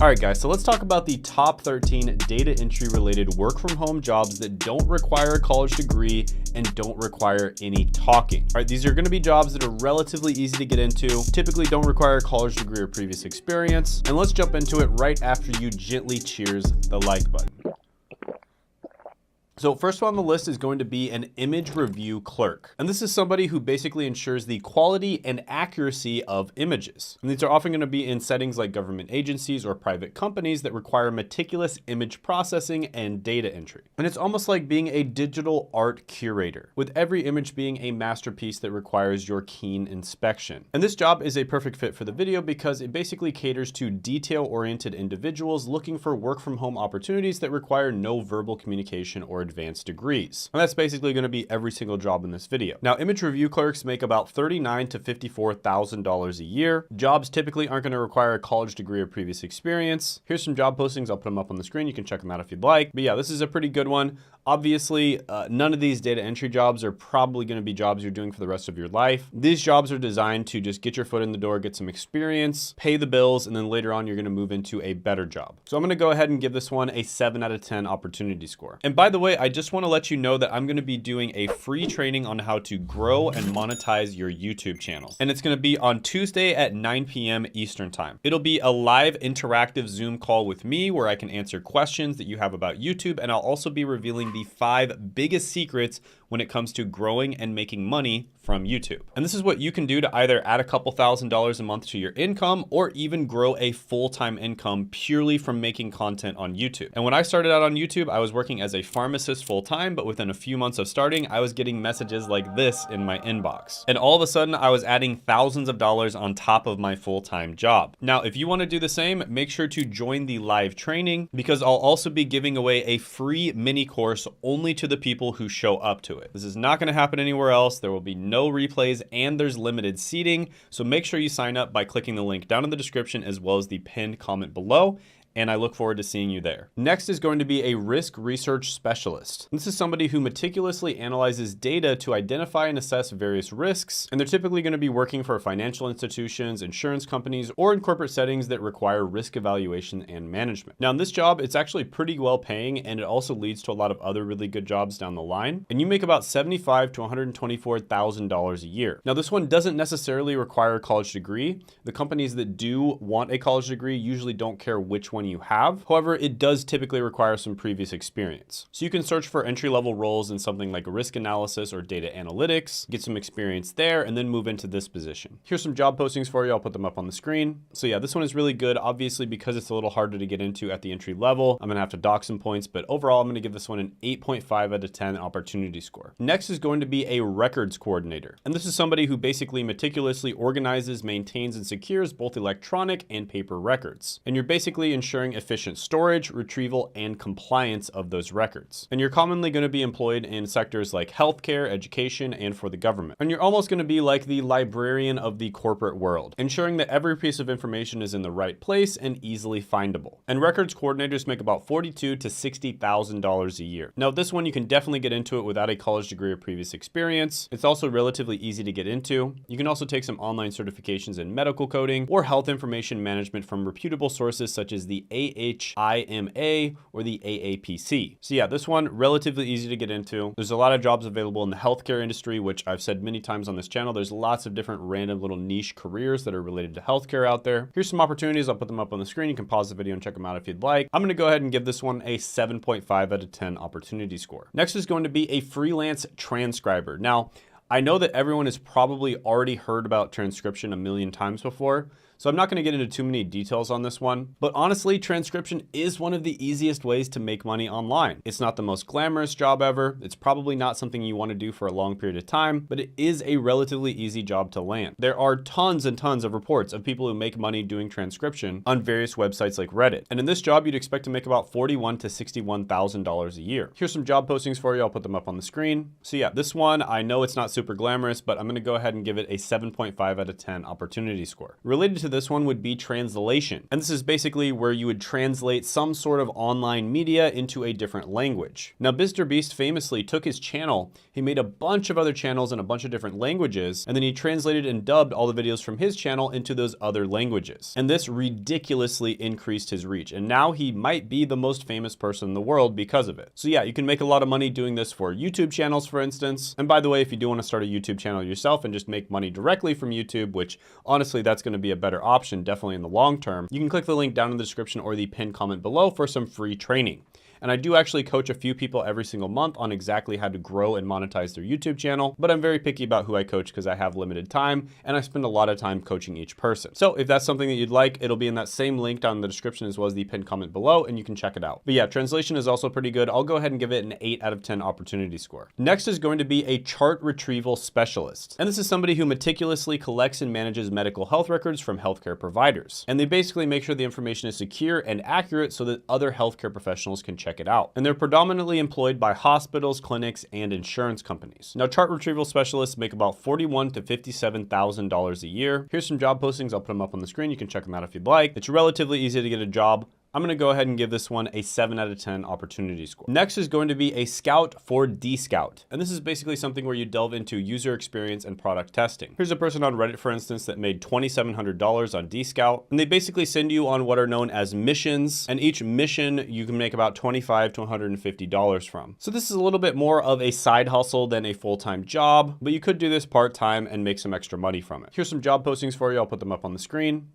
All right, guys, so let's talk about the top 13 data entry related work from home jobs that don't require a college degree and don't require any talking. All right, these are gonna be jobs that are relatively easy to get into, typically don't require a college degree or previous experience. And let's jump into it right after you gently cheers the like button. So first one on the list is going to be an image review clerk. And this is somebody who basically ensures the quality and accuracy of images. And these are often going to be in settings like government agencies or private companies that require meticulous image processing and data entry. And it's almost like being a digital art curator, with every image being a masterpiece that requires your keen inspection. And this job is a perfect fit for the video because it basically caters to detail-oriented individuals looking for work from home opportunities that require no verbal communication or advanced degrees. And that's basically going to be every single job in this video. Now, image review clerks make about $39,000 to $54,000 a year. Jobs typically aren't going to require a college degree or previous experience. Here's some job postings. I'll put them up on the screen. You can check them out if you'd like. But yeah, this is a pretty good one. Obviously, none of these data entry jobs are probably going to be jobs you're doing for the rest of your life. These jobs are designed to just get your foot in the door, get some experience, pay the bills, and then later on, you're going to move into a better job. So I'm going to go ahead and give this one a 7 out of 10 opportunity score. And by the way, I just want to let you know that I'm going to be doing a free training on how to grow and monetize your YouTube channel. And it's going to be on Tuesday at 9 p.m. Eastern time. It'll be a live interactive Zoom call with me where I can answer questions that you have about YouTube. And I'll also be revealing the 5 biggest secrets when it comes to growing and making money from YouTube. And this is what you can do to either add a couple $1,000s a month to your income or even grow a full-time income purely from making content on YouTube. And when I started out on YouTube, I was working as a pharmacist full-time, but within a few months of starting, I was getting messages like this in my inbox. And all of a sudden, I was adding thousands of dollars on top of my full-time job. Now, if you want to do the same, make sure to join the live training because I'll also be giving away a free mini course only to the people who show up to it. This is not going to happen anywhere else. There will be no replays and there's limited seating. So make sure you sign up by clicking the link down in the description as well as the pinned comment below. And I look forward to seeing you there. Next is going to be a risk research specialist. This is somebody who meticulously analyzes data to identify and assess various risks, and they're typically going to be working for financial institutions, insurance companies, or in corporate settings that require risk evaluation and management. Now in this job, it's actually pretty well paying, and it also leads to a lot of other really good jobs down the line, and you make about $75,000 to $124,000 a year. Now this one doesn't necessarily require a college degree. The companies that do want a college degree usually don't care which one you have. However, it does typically require some previous experience. So you can search for entry-level roles in something like risk analysis or data analytics, get some experience there, and then move into this position. Here's some job postings for you. I'll put them up on the screen. So yeah, this one is really good. Obviously, because it's a little harder to get into at the entry level, I'm gonna have to dock some points, but overall, I'm gonna give this one an 8.5 out of 10 opportunity score. Next is going to be a records coordinator. And this is somebody who basically meticulously organizes, maintains, and secures both electronic and paper records. And you're basically ensuring efficient storage, retrieval, and compliance of those records. And you're commonly going to be employed in sectors like healthcare, education, and for the government. And you're almost going to be like the librarian of the corporate world, ensuring that every piece of information is in the right place and easily findable. And records coordinators make about $42,000 to $60,000 a year. Now, this one you can definitely get into it without a college degree or previous experience. It's also relatively easy to get into. You can also take some online certifications in medical coding or health information management from reputable sources such as the AHIMA or the AAPC. So yeah, this one relatively easy to get into. There's a lot of jobs available in the healthcare industry, which I've said many times on this channel. There's lots of different random little niche careers that are related to healthcare out there. Here's some opportunities. I'll put them up on the screen. You can pause the video and check them out if you'd like. I'm going to go ahead and give this one a 7.5 out of 10 opportunity score. Next is going to be a freelance transcriber. Now, I know that everyone has probably already heard about transcription a million times before, so I'm not going to get into too many details on this one, but honestly, transcription is one of the easiest ways to make money online. It's not the most glamorous job ever. It's probably not something you want to do for a long period of time, but it is a relatively easy job to land. There are tons and tons of reports of people who make money doing transcription on various websites like Reddit. And in this job, you'd expect to make about $41,000 to $61,000 a year. Here's some job postings for you. I'll put them up on the screen. So yeah, this one, I know it's not super glamorous, but I'm going to go ahead and give it a 7.5 out of 10 opportunity score. Related to this one would be translation. And this is basically where you would translate some sort of online media into a different language. Now, MrBeast famously took his channel, he made a bunch of other channels in a bunch of different languages, and then he translated and dubbed all the videos from his channel into those other languages. And this ridiculously increased his reach. And now he might be the most famous person in the world because of it. So yeah, you can make a lot of money doing this for YouTube channels, for instance. And by the way, if you do want to start a YouTube channel yourself and just make money directly from YouTube, which honestly, that's going to be a better option, definitely in the long term, you can click the link down in the description or the pinned comment below for some free training. And I do actually coach a few people every single month on exactly how to grow and monetize their YouTube channel, but I'm very picky about who I coach because I have limited time and I spend a lot of time coaching each person. So if that's something that you'd like, it'll be in that same link down in the description as well as the pinned comment below, and you can check it out. But yeah, translation is also pretty good. I'll go ahead and give it an 8 out of 10 opportunity score. Next is going to be a chart retrieval specialist. And this is somebody who meticulously collects and manages medical health records from healthcare providers. And they basically make sure the information is secure and accurate so that other healthcare professionals can check it out. And they're predominantly employed by hospitals, clinics, and insurance companies. Now, chart retrieval specialists make about $41,000 to $57,000 a year. Here's some job postings. I'll put them up on the screen. You can check them out if you'd like. It's relatively easy to get a job. I'm gonna go ahead and give this one a 7 out of 10 opportunity score. Next is going to be a scout for Dscout. And this is basically something where you delve into user experience and product testing. Here's a person on Reddit, for instance, that made $2,700 on Dscout. And they basically send you on what are known as missions. And each mission you can make about $25 to $150 from. So this is a little bit more of a side hustle than a full-time job, but you could do this part-time and make some extra money from it. Here's some job postings for you. I'll put them up on the screen.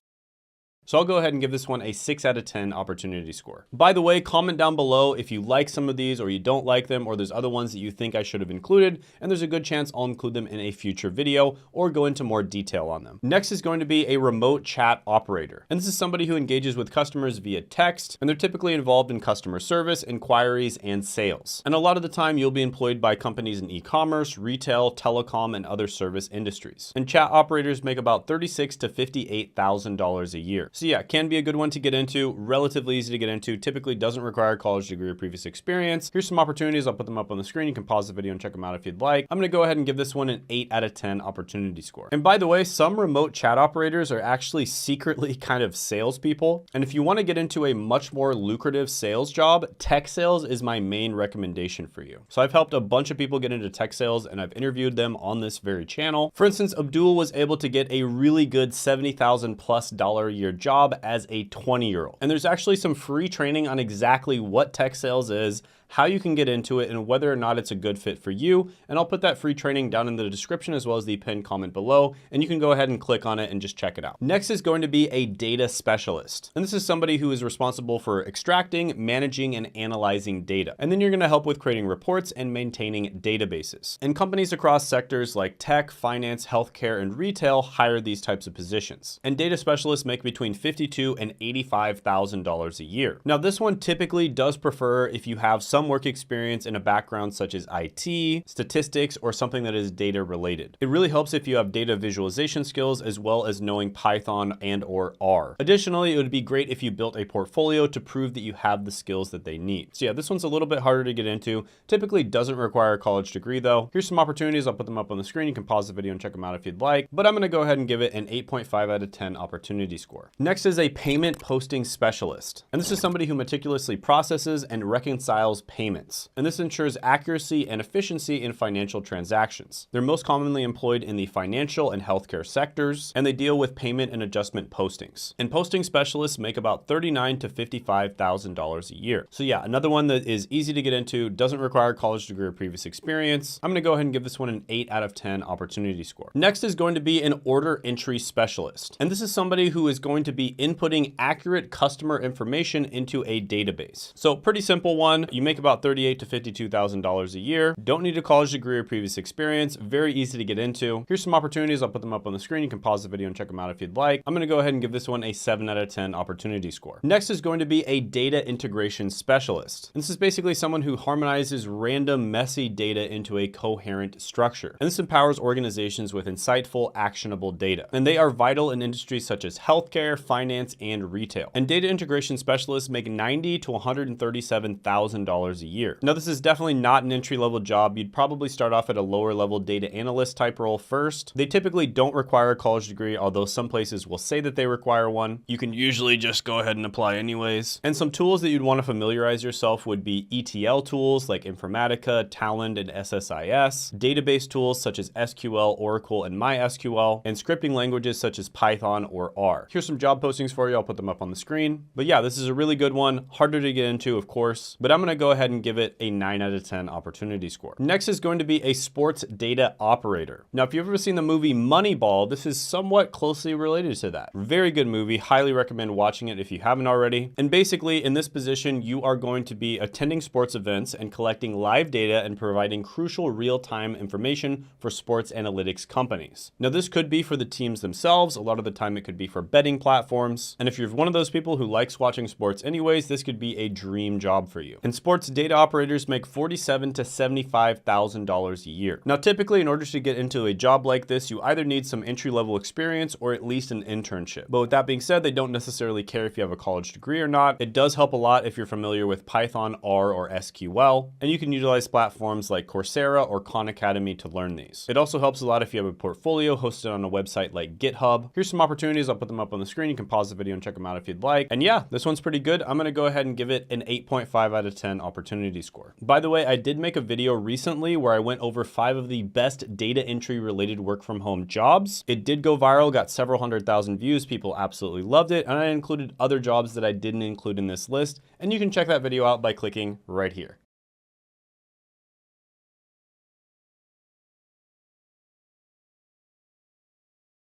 So I'll go ahead and give this one a 6 out of 10 opportunity score. By the way, comment down below if you like some of these or you don't like them, or there's other ones that you think I should have included, and there's a good chance I'll include them in a future video or go into more detail on them. Next is going to be a remote chat operator. And this is somebody who engages with customers via text, and they're typically involved in customer service, inquiries, and sales. And a lot of the time you'll be employed by companies in e-commerce, retail, telecom, and other service industries. And chat operators make about $36,000 to $58,000 a year. So yeah, can be a good one to get into, relatively easy to get into, typically doesn't require a college degree or previous experience. Here's some opportunities. I'll put them up on the screen. You can pause the video and check them out if you'd like. I'm gonna go ahead and give this one an 8 out of 10 opportunity score. And by the way, some remote chat operators are actually secretly kind of salespeople. And if you wanna get into a much more lucrative sales job, tech sales is my main recommendation for you. So I've helped a bunch of people get into tech sales and I've interviewed them on this very channel. For instance, Abdul was able to get a really good $70,000+ a year job as a 20-year-old. And there's actually some free training on exactly what tech sales is, how you can get into it, and whether or not it's a good fit for you. And I'll put that free training down in the description as well as the pinned comment below, and you can go ahead and click on it and just check it out. Next is going to be a data specialist. And this is somebody who is responsible for extracting, managing, and analyzing data. And then you're gonna help with creating reports and maintaining databases. And companies across sectors like tech, finance, healthcare, and retail hire these types of positions. And data specialists make between $52,000 and $85,000 a year. Now, this one typically does prefer if you have some work experience in a background such as IT, statistics, or something that is data related. It really helps if you have data visualization skills as well as knowing Python and or R. Additionally, it would be great if you built a portfolio to prove that you have the skills that they need. So yeah, this one's a little bit harder to get into. Typically doesn't require a college degree though. Here's some opportunities. I'll put them up on the screen. You can pause the video and check them out if you'd like, but I'm gonna go ahead and give it an 8.5 out of 10 opportunity score. Next is a payment posting specialist. And this is somebody who meticulously processes and reconciles payments. And this ensures accuracy and efficiency in financial transactions. They're most commonly employed in the financial and healthcare sectors, and they deal with payment and adjustment postings. And posting specialists make about $39,000 to $55,000 a year. So yeah, another one that is easy to get into, doesn't require a college degree or previous experience. I'm gonna go ahead and give this one an 8 out of 10 opportunity score. Next is going to be an order entry specialist. And this is somebody who is going to be inputting accurate customer information into a database. So pretty simple one. You make about $38,000 to $52,000 a year. Don't need a college degree or previous experience. Very easy to get into. Here's some opportunities. I'll put them up on the screen. You can pause the video and check them out if you'd like. I'm gonna go ahead and give this one a 7 out of 10 opportunity score. Next is going to be a data integration specialist. And this is basically someone who harmonizes random, messy data into a coherent structure. And this empowers organizations with insightful, actionable data. And they are vital in industries such as healthcare, finance, and retail. And data integration specialists make $90,000 to $137,000 $10,000 a year. Now, this is definitely not an entry-level job. You'd probably start off at a lower-level data analyst type role first. They typically don't require a college degree, although some places will say that they require one. You can usually just go ahead and apply anyways. And some tools that you'd want to familiarize yourself would be ETL tools like Informatica, Talend, and SSIS, database tools such as SQL, Oracle, and MySQL, and scripting languages such as Python or R. Here's some job postings for you. I'll put them up on the screen. But yeah, this is a really good one. Harder to get into, of course, but I'm going to go ahead and give it a 9 out of 10 opportunity score. Next is going to be a sports data operator. Now, if you've ever seen the movie Moneyball, this is somewhat closely related to that. Very good movie. Highly recommend watching it if you haven't already. And basically, in this position, you are going to be attending sports events and collecting live data and providing crucial real-time information for sports analytics companies. Now, this could be for the teams themselves. A lot of the time it could be for betting platforms. And if you're one of those people who likes watching sports anyways, this could be a dream job for you. And sports data operators make $47,000 to $75,000 a year. Now, typically, in order to get into a job like this, you either need some entry-level experience or at least an internship. But with that being said, they don't necessarily care if you have a college degree or not. It does help a lot if you're familiar with Python, R, or SQL, and you can utilize platforms like Coursera or Khan Academy to learn these. It also helps a lot if you have a portfolio hosted on a website like GitHub. Here's some opportunities. I'll put them up on the screen. You can pause the video and check them out if you'd like. And yeah, this one's pretty good. I'm going to go ahead and give it an 8.5 out of 10 opportunity score. By the way, I did make a video recently where I went over 5 of the best data entry related work from home jobs. It did go viral, got several 100,000 views. People absolutely loved it. And I included other jobs that I didn't include in this list. And you can check that video out by clicking right here.